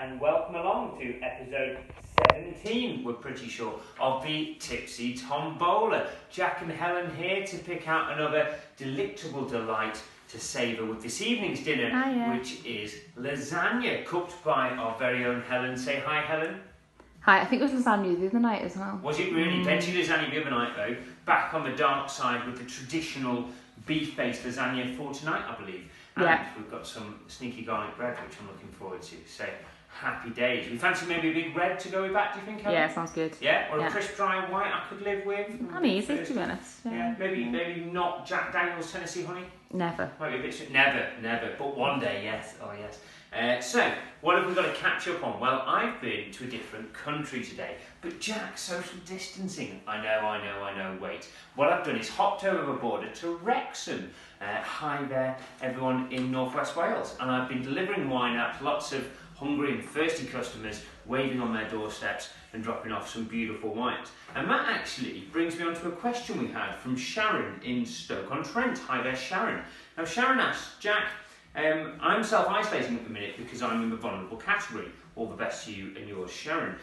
and welcome along to episode 17, we're pretty sure, of the Tipsy Tombola. Jack and Helen here to pick out another delectable delight to savour with this evening's dinner, which is lasagna, cooked by our very own Helen. Say hi, Helen. Hi, I think it was lasagna the other night as well. Was it really? Veggie lasagna the other night though. Back on the dark side with the traditional beef-based lasagna for tonight, I believe. And we've got some sneaky garlic bread, which I'm looking forward to. So, happy days. We fancy maybe a big red to go with that, do you think, Helen? Yeah, sounds good. Yeah? Or a crisp dry and white I could live with. I'm easy, to be honest. Yeah, maybe not Jack Daniel's Tennessee honey? Never. Might be a bit... Never. But one day, yes. Oh, yes. So, what have we got to catch up on? Well, I've been to a different country today. But Jack, social distancing. I know. Wait. What I've done is hopped over the border to Wrexham. Hi there, everyone in North West Wales. And I've been delivering wine out to lots of hungry and thirsty customers, waving on their doorsteps and dropping off some beautiful wines. And that actually brings me on to a question we had from Sharon in Stoke-on-Trent. Hi there, Sharon. Now, Sharon asked, Jack, I'm self-isolating at the minute because I'm in the vulnerable category. All the best to you and yours, Sharon.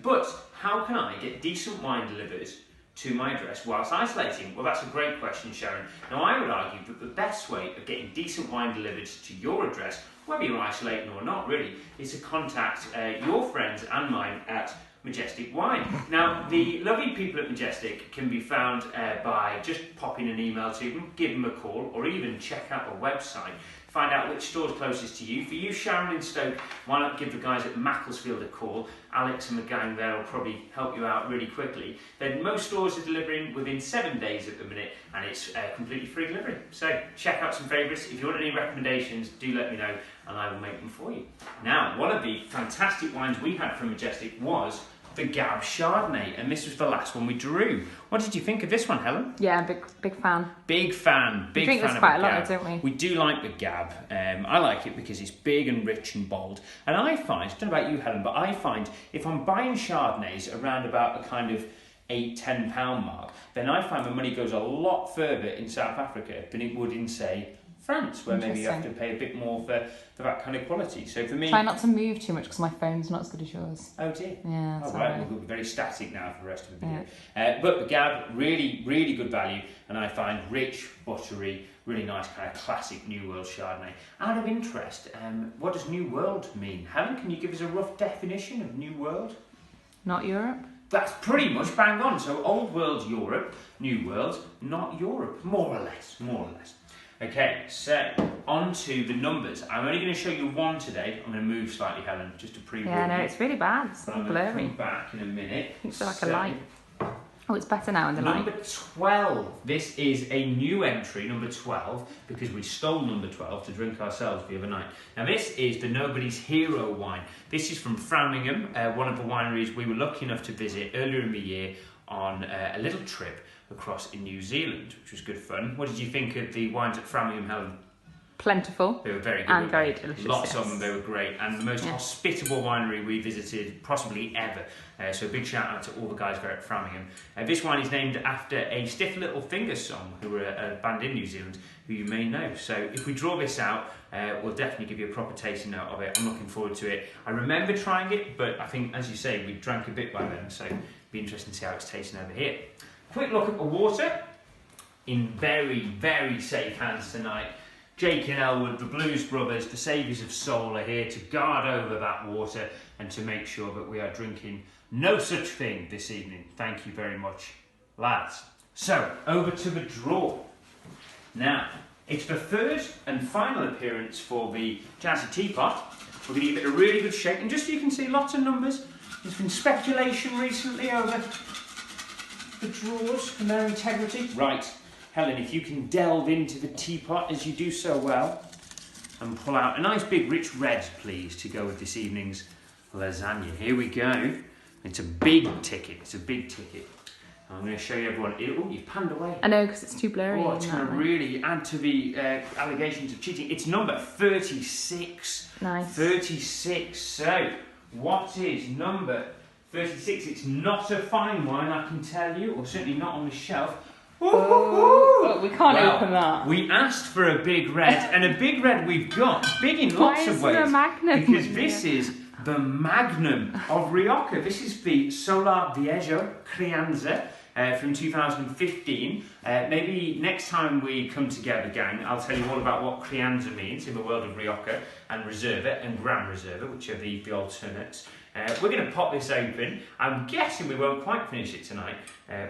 But how can I get decent wine delivered to my address whilst isolating? Well, that's a great question, Sharon. Now, I would argue that the best way of getting decent wine delivered to your address, whether you're isolating or not really, is to contact your friends and mine at Majestic Wine. Now, the lovely people at Majestic can be found by just popping an email to them, give them a call, or even check out a website. Find out which store's closest to you. For you, Sharon in Stoke, why not give the guys at Macclesfield a call? Alex and the gang there will probably help you out really quickly. Then most stores are delivering within 7 days at the minute, and it's completely free delivery. So check out some favourites. If you want any recommendations, do let me know, and I will make them for you. Now, one of the fantastic wines we had from Majestic was the Gabb Chardonnay, and this was the last one we drew. What did you think of this one, Helen? Yeah, I'm big fan. Big fan. We drink this quite a lot, don't we? We do like the Gabb. I like it because it's big and rich and bold. And I find, I don't know about you, Helen, but I find if I'm buying Chardonnays around about a kind of £8-10 mark, then I find the money goes a lot further in South Africa than it would in, say, France, where maybe you have to pay a bit more for that kind of quality. So for me... Try not to move too much because my phone's not as good as yours. Oh dear. Yeah, oh, sorry. Right, we'll be very static now for the rest of the video. But the Gabb, really good value, and I find rich, buttery, really nice kind of classic New World Chardonnay. Out of interest, what does New World mean? Helen, can you give us a rough definition of New World? Not Europe. That's pretty much bang on. So Old World Europe, New World, not Europe. More or less. Okay, so on to the numbers. I'm only going to show you one today. I'm going to move slightly, Helen, just to pre-warn you. Yeah, no, it's really bad. It's I'm blurry. going to come back in a minute. It's like a light. Oh, it's better now in the light. Number 12. This is a new entry, number 12, because we stole number 12 to drink ourselves the other night. Now, this is the Nobody's Hero wine. This is from Framingham, one of the wineries we were lucky enough to visit earlier in the year on a little trip across in New Zealand, which was good fun. What did you think of the wines at Framingham, Helen? Plentiful. They were very good. And very delicious. Lots of them, they were great. And the most hospitable winery we visited, possibly ever. So a big shout out to all the guys there at Framingham. This wine is named after a Stiff Little Fingers song, who were a band in New Zealand, who you may know. So if we draw this out, we'll definitely give you a proper tasting note of it. I'm looking forward to it. I remember trying it, but I think, as you say, we drank a bit by then, so it'll be interesting to see how it's tasting over here. Quick look at the water. In very safe hands tonight. Jake and Elwood, the Blues Brothers, the Saviours of Soul are here to guard over that water and to make sure that we are drinking no such thing this evening. Thank you very much, lads. So, over to the draw. Now, it's the third and final appearance for the Jazzy Teapot. We're going to give it a really good shake, and just so you can see, lots of numbers. There's been speculation recently over the draws and their integrity. Right, Helen, if you can delve into the teapot as you do so well and pull out a nice big rich red, please, to go with this evening's lasagna. Here we go. It's a big ticket. I'm going to show you everyone. Oh, you've panned away. I know, because it's too blurry. Oh, it's going to really add to the allegations of cheating. It's number 36. Nice. 36. So, what is number 36? It's not a fine wine, I can tell you, or certainly not on the shelf. Oh, we can't open that. We asked for a big red, and a big red we've got. Big in lots of ways. Why is there a magnet? Because this is the Magnum of Rioja. This is the Solar Viejo Crianza from 2015. Maybe next time we come together, gang, I'll tell you all about what Crianza means in the world of Rioja and Reserva and Gran Reserva, which are the alternates. We're going to pop this open. I'm guessing we won't quite finish it tonight,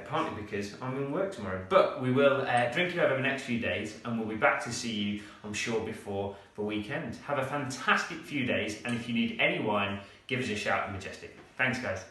partly because I'm in work tomorrow. But we will drink it over the next few days, and we'll be back to see you, I'm sure, before the weekend. Have a fantastic few days, and if you need any wine, give us a shout at Majestic. Thanks, guys.